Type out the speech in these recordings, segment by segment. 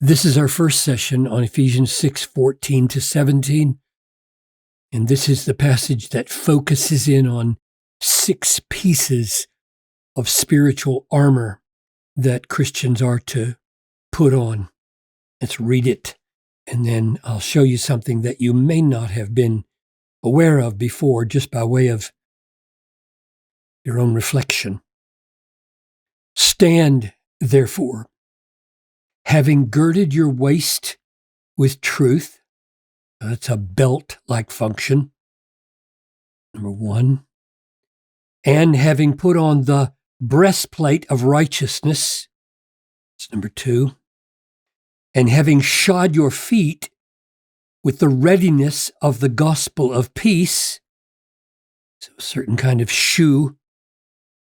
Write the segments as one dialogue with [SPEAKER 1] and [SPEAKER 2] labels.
[SPEAKER 1] This is our first session on Ephesians 6:14 to 17. And this is the passage that focuses in on 6 pieces of spiritual armor that Christians are to put on. Let's read it, and then I'll show you something that you may not have been aware of before, just by way of your own reflection. Stand, therefore, having girded your waist with truth. That's a belt-like function. Number 1. And having put on the breastplate of righteousness. That's number 2. And having shod your feet with the readiness of the gospel of peace. So a certain kind of shoe,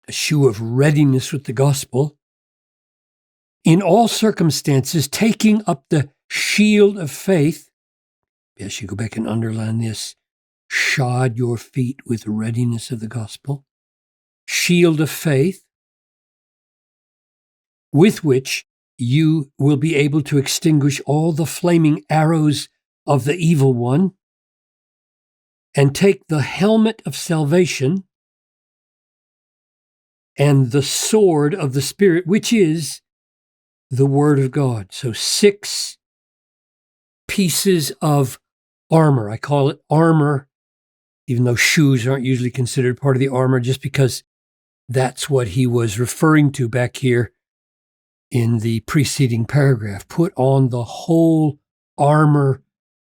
[SPEAKER 1] a shoe of readiness with the gospel. In all circumstances, taking up the shield of faith. Yes, you go back and underline this. Shod your feet with readiness of the gospel. Shield of faith, with which you will be able to extinguish all the flaming arrows of the evil one, and take the helmet of salvation and the sword of the Spirit, which is the Word of God. So 6 pieces of armor. I call it armor, even though shoes aren't usually considered part of the armor, just because that's what he was referring to back here in the preceding paragraph. Put on the whole armor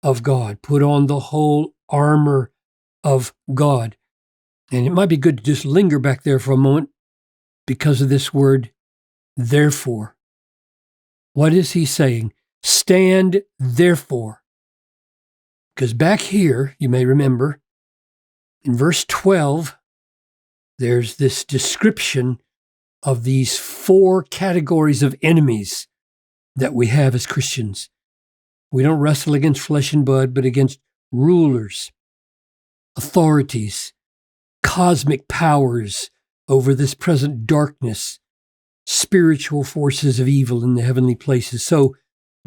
[SPEAKER 1] of God. Put on the whole armor of God. And it might be good to just linger back there for a moment because of this word, therefore. What is he saying? Stand, therefore. Because back here, you may remember, in verse 12, there's this description of these 4 categories of enemies that we have as Christians. We don't wrestle against flesh and blood, but against rulers, authorities, cosmic powers over this present darkness, spiritual forces of evil in the heavenly places. So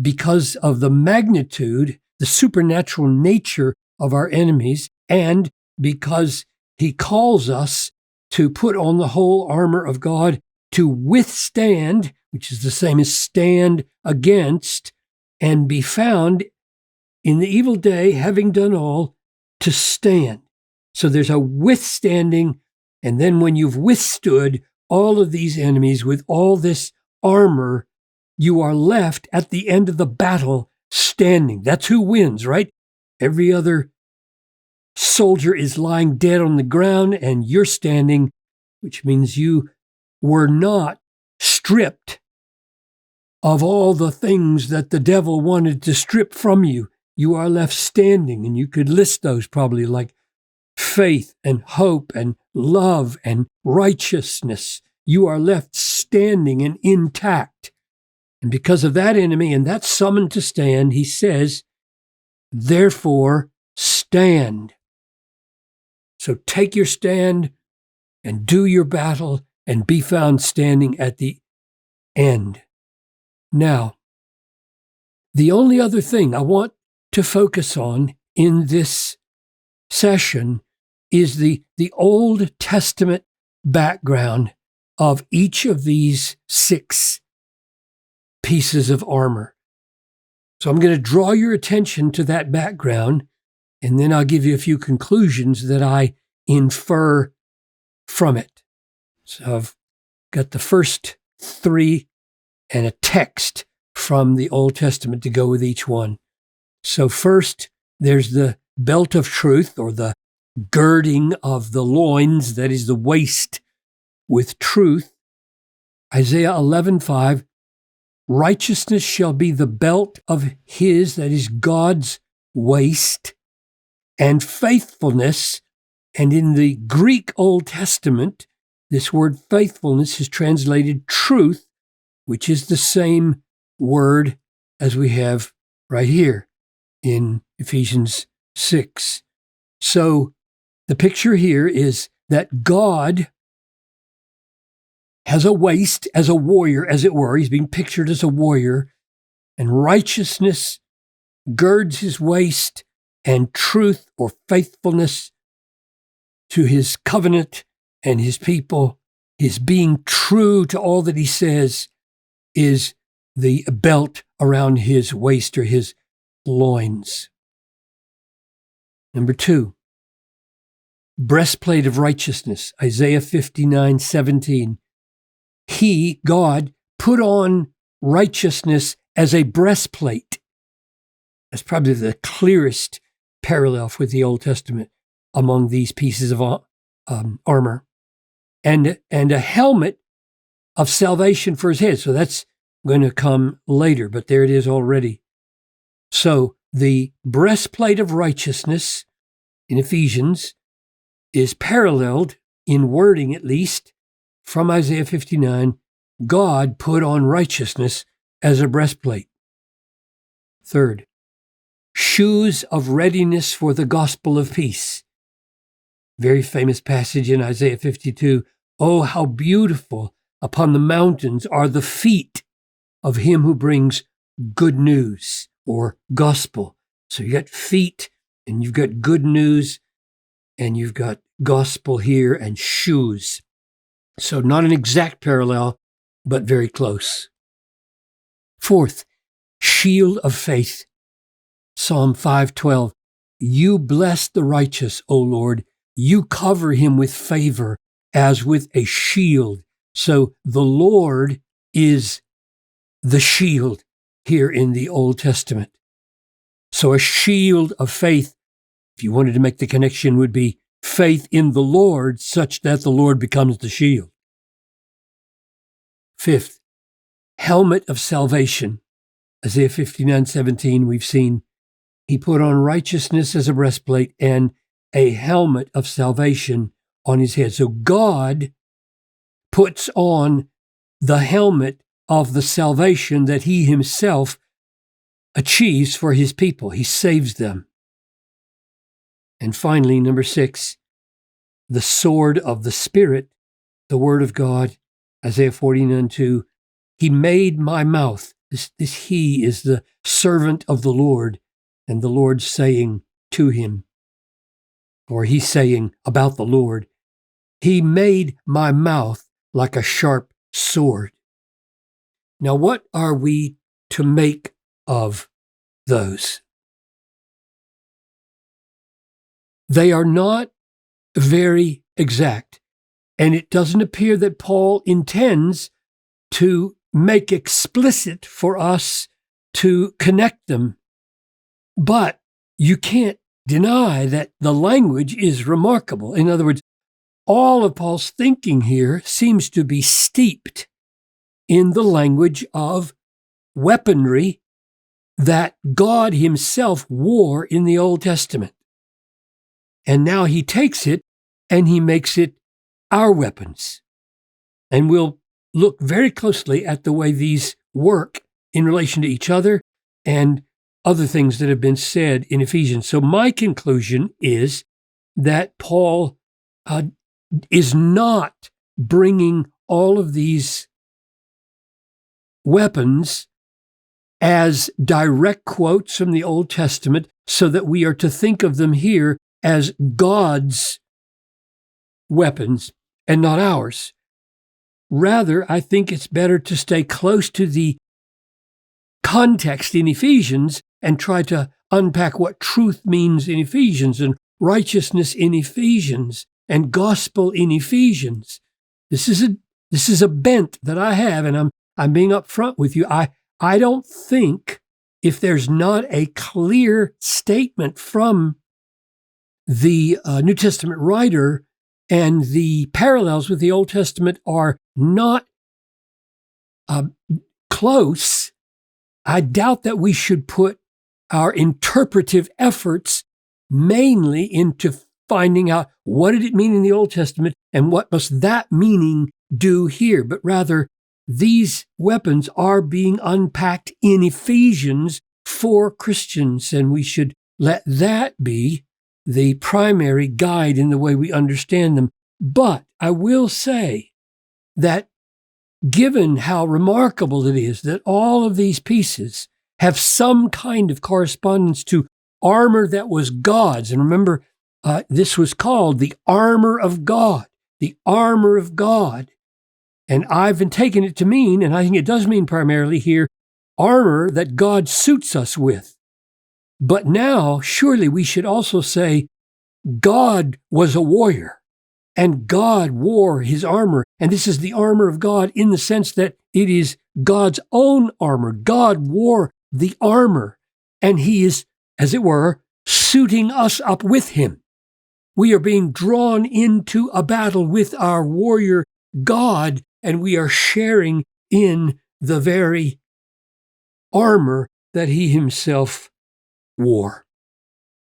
[SPEAKER 1] because of the magnitude, the supernatural nature of our enemies, and because he calls us to put on the whole armor of God to withstand, which is the same as stand against, and be found in the evil day, having done all, to stand. So there's a withstanding, and then when you've withstood all of these enemies with all this armor, you are left at the end of the battle standing. That's who wins, right? Every other soldier is lying dead on the ground and you're standing, which means you were not stripped of all the things that the devil wanted to strip from you. You are left standing, and you could list those probably, like faith and hope and love and righteousness. You are left standing and intact. And because of that enemy and that summon to stand, he says, therefore, stand. So take your stand and do your battle and be found standing at the end. Now, the only other thing I want to focus on in this session is the Old Testament background of each of these 6 pieces of armor. So I'm going to draw your attention to that background, and then I'll give you a few conclusions that I infer from it. So I've got the first 3 and a text from the Old Testament to go with each one. So first, there's the belt of truth, or the girding of the loins, that is the waist, with truth. Isaiah 11:5, righteousness shall be the belt of his, that is God's waist, and faithfulness. And in the Greek Old Testament, this word faithfulness is translated truth, which is the same word as we have right here in Ephesians 6. So the picture here is that God has a waist as a warrior, as it were. He's being pictured as a warrior, and righteousness girds his waist, and truth or faithfulness to his covenant and his people, his being true to all that he says, is the belt around his waist or his loins. Number 2, breastplate of righteousness, Isaiah 59:17. He, God, put on righteousness as a breastplate. That's probably the clearest parallel with the Old Testament among these pieces of armor. And a helmet of salvation for his head. So that's going to come later, but there it is already. So the breastplate of righteousness in Ephesians is paralleled, in wording at least, from Isaiah 59. God put on righteousness as a breastplate. Third, shoes of readiness for the gospel of peace. Very famous passage in Isaiah 52. Oh, how beautiful upon the mountains are the feet of him who brings good news, or gospel. So you got feet, and you've got good news, and you've got gospel here, and shoes. So not an exact parallel, but very close. Fourth, shield of faith. Psalm 5:12. You bless the righteous, O Lord. You cover him with favor as with a shield. So the Lord is the shield here in the Old Testament. So a shield of faith, if you wanted to make the connection, would be faith in the Lord such that the Lord becomes the shield. Fifth, helmet of salvation. Isaiah 59:17, we've seen he put on righteousness as a breastplate and a helmet of salvation on his head. So God puts on the helmet of the salvation that he himself achieves for his people. He saves them. And finally, number 6, the sword of the Spirit, the word of God, Isaiah 49:2. He made my mouth. This he is the servant of the Lord, and the Lord saying to him, or he's saying about the Lord, he made my mouth like a sharp sword. Now, what are we to make of those? They are not very exact, and it doesn't appear that Paul intends to make explicit for us to connect them. But you can't deny that the language is remarkable. In other words, all of Paul's thinking here seems to be steeped in the language of weaponry that God himself wore in the Old Testament. And now he takes it and he makes it our weapons. And we'll look very closely at the way these work in relation to each other and other things that have been said in Ephesians. So my conclusion is that Paul is not bringing all of these weapons as direct quotes from the Old Testament so that we are to think of them here as God's weapons and not ours. Rather, I think it's better to stay close to the context in Ephesians and try to unpack what truth means in Ephesians and righteousness in Ephesians and gospel in Ephesians. This is a bent that I have, and I'm being upfront with you. I don't think, if there's not a clear statement from the New Testament writer and the parallels with the Old Testament are not close, I doubt that we should put our interpretive efforts mainly into finding out what did it mean in the Old Testament and what must that meaning do here, but rather these weapons are being unpacked in Ephesians for Christians, and we should let that be the primary guide in the way we understand them. But I will say that given how remarkable it is that all of these pieces have some kind of correspondence to armor that was God's. And remember, this was called the armor of God, the armor of God. And I've been taking it to mean, and I think it does mean primarily here, armor that God suits us with. But now, surely we should also say God was a warrior, and God wore his armor. And this is the armor of God in the sense that it is God's own armor. God wore the armor, and he is, as it were, suiting us up with him. We are being drawn into a battle with our warrior God, and we are sharing in the very armor that he himself wore.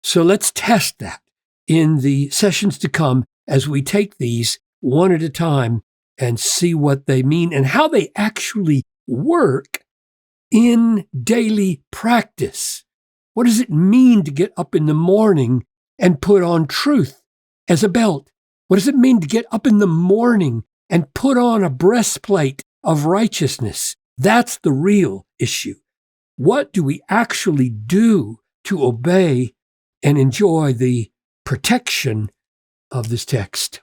[SPEAKER 1] So let's test that in the sessions to come as we take these one at a time and see what they mean and how they actually work in daily practice. What does it mean to get up in the morning and put on truth as a belt? What does it mean to get up in the morning and put on a breastplate of righteousness? That's the real issue. What do we actually do to obey and enjoy the protection of this text?